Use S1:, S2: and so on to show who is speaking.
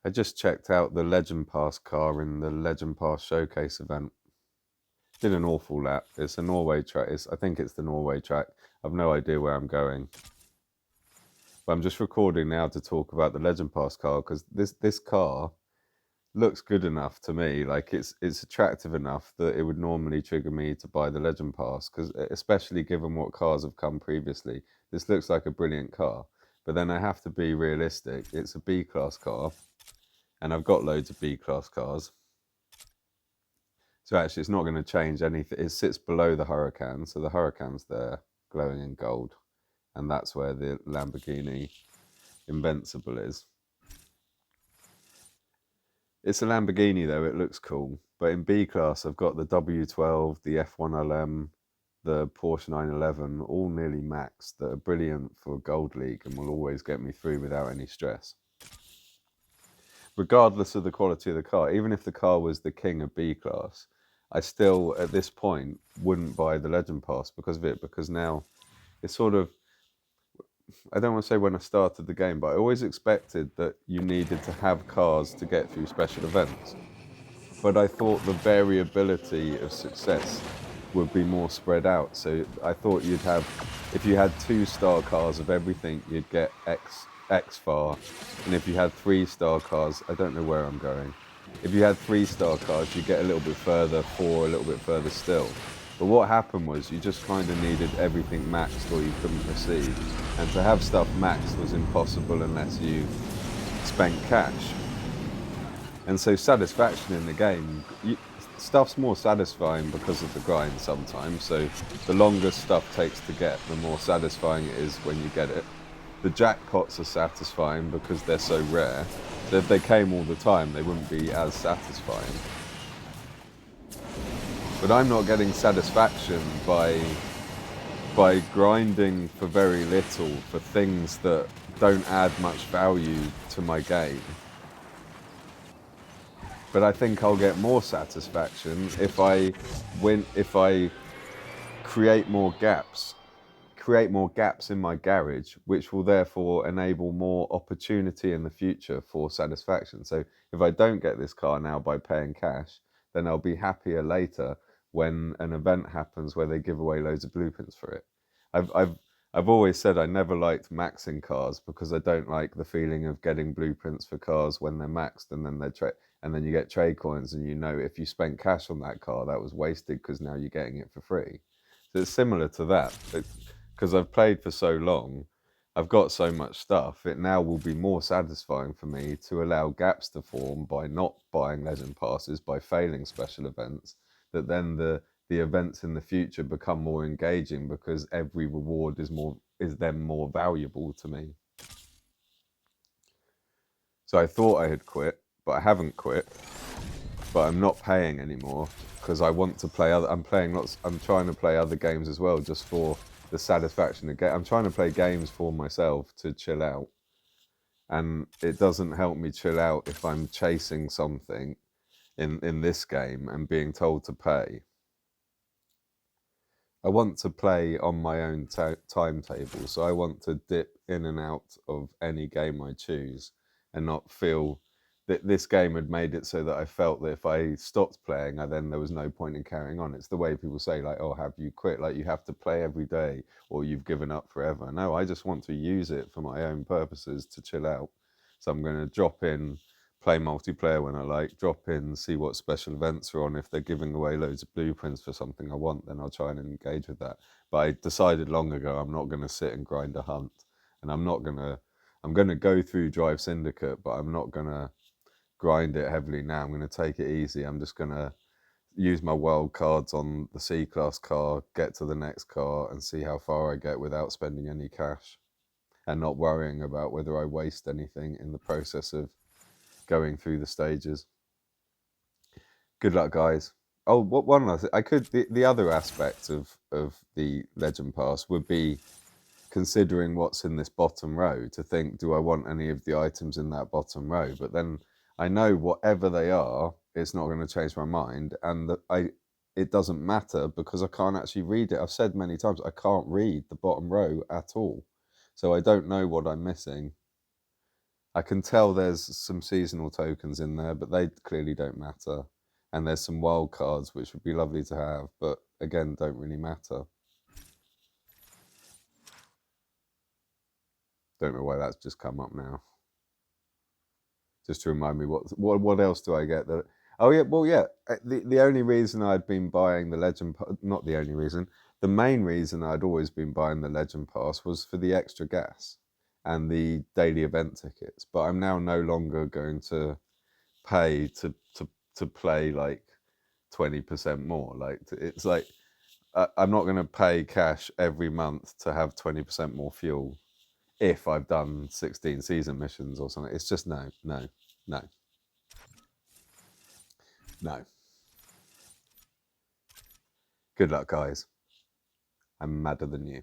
S1: I just checked out the Legend Pass car in the Legend Pass showcase event. Did an awful lap. It's a Norway track. I think it's the Norway track. I've no idea where I'm going. But I'm just recording now to talk about the Legend Pass car because this car looks good enough to me. Like it's attractive enough that it would normally trigger me to buy the Legend Pass because especially given what cars have come previously, this looks like a brilliant car. But then I have to be realistic. It's a B class car, and I've got loads of B class cars. So actually, it's not going to change anything. It sits below the Huracan, so the Huracan's there, glowing in gold, and that's where the Lamborghini Invencible is. It's a Lamborghini though, it looks cool. But in B class, I've got the W12, the F1LM, the Porsche 911, all nearly maxed that are brilliant for Gold League and will always get me through without any stress. Regardless of the quality of the car, even if the car was the king of B class, I still, at this point, wouldn't buy the Legend Pass because of it, because now it's sort of, I don't want to say when I started the game, but I always expected that you needed to have cars to get through special events. But I thought the variability of success would be more spread out. So I thought you'd have, if you had 2-star cars of everything, you'd get X far, and if you had 3-star cars, I don't know where I'm going. If you had 3-star cars, you get a little bit further, 4 a little bit further still. But what happened was you just kind of needed everything maxed or you couldn't proceed. And to have stuff maxed was impossible unless you spent cash. And so satisfaction in the game, stuff's more satisfying because of the grind sometimes. So the longer stuff takes to get, the more satisfying it is when you get it. The jackpots are satisfying because they're so rare. So if they came all the time, they wouldn't be as satisfying. But I'm not getting satisfaction by grinding for very little for things that don't add much value to my game. But I think I'll get more satisfaction if I create more gaps in my garage, which will therefore enable more opportunity in the future for satisfaction. So if I don't get this car now by paying cash, then I'll be happier later when an event happens where they give away loads of blueprints for it. I've I've I've always said I never liked maxing cars because I don't like the feeling of getting blueprints for cars when they're maxed and then and then you get trade coins and you know if you spent cash on that car that was wasted because now you're getting it for free. So it's similar to that. Because I've played for so long, I've got so much stuff, it now will be more satisfying for me to allow gaps to form by not buying legend passes, by failing special events, that then the events in the future become more engaging because every reward is then more valuable to me. So I thought I had quit, but I haven't quit. But I'm not paying anymore because I want to play other. I'm playing lots. I'm trying to play other games as well, just for the satisfaction of get. I'm trying to play games for myself to chill out, and it doesn't help me chill out if I'm chasing something in this game and being told to pay. I want to play on my own timetable, so I want to dip in and out of any game I choose and not feel that this game had made it so that I felt that if I stopped playing, then there was no point in carrying on. It's the way people say, like, oh, have you quit? Like, you have to play every day or you've given up forever. No, I just want to use it for my own purposes to chill out. So I'm going to drop in, play multiplayer when I like, drop in, see what special events are on. If they're giving away loads of blueprints for something I want, then I'll try and engage with that. But I decided long ago I'm not going to sit and grind a hunt, and I'm going to go through Drive Syndicate, but I'm not going to grind it heavily now. I'm going to take it easy. I'm just going to use my wild cards on the C class car, get to the next car, and see how far I get without spending any cash and not worrying about whether I waste anything in the process of going through the stages. Good luck, guys. Oh, what one last thing. I could the other aspect of the Legend Pass would be considering what's in this bottom row to think, do I want any of the items in that bottom row? But then I know whatever they are, it's not going to change my mind, and that it doesn't matter because I can't actually read it. I've said many times I can't read the bottom row at all, so I don't know what I'm missing. I can tell there's some seasonal tokens in there, but they clearly don't matter. And there's some wild cards which would be lovely to have, but again, don't really matter. Don't know why that's just come up now. Just to remind me what else do I get that? Oh yeah, well yeah. The only reason I'd been buying the Legend, not the only reason, the main reason I'd always been buying the Legend Pass was for the extra gas and the daily event tickets. But I'm now no longer going to pay to play like 20% more. Like it's like I'm not going to pay cash every month to have 20% more fuel if I've done 16 season missions or something. It's just no, no, no, no. Good luck, guys. I'm madder than you.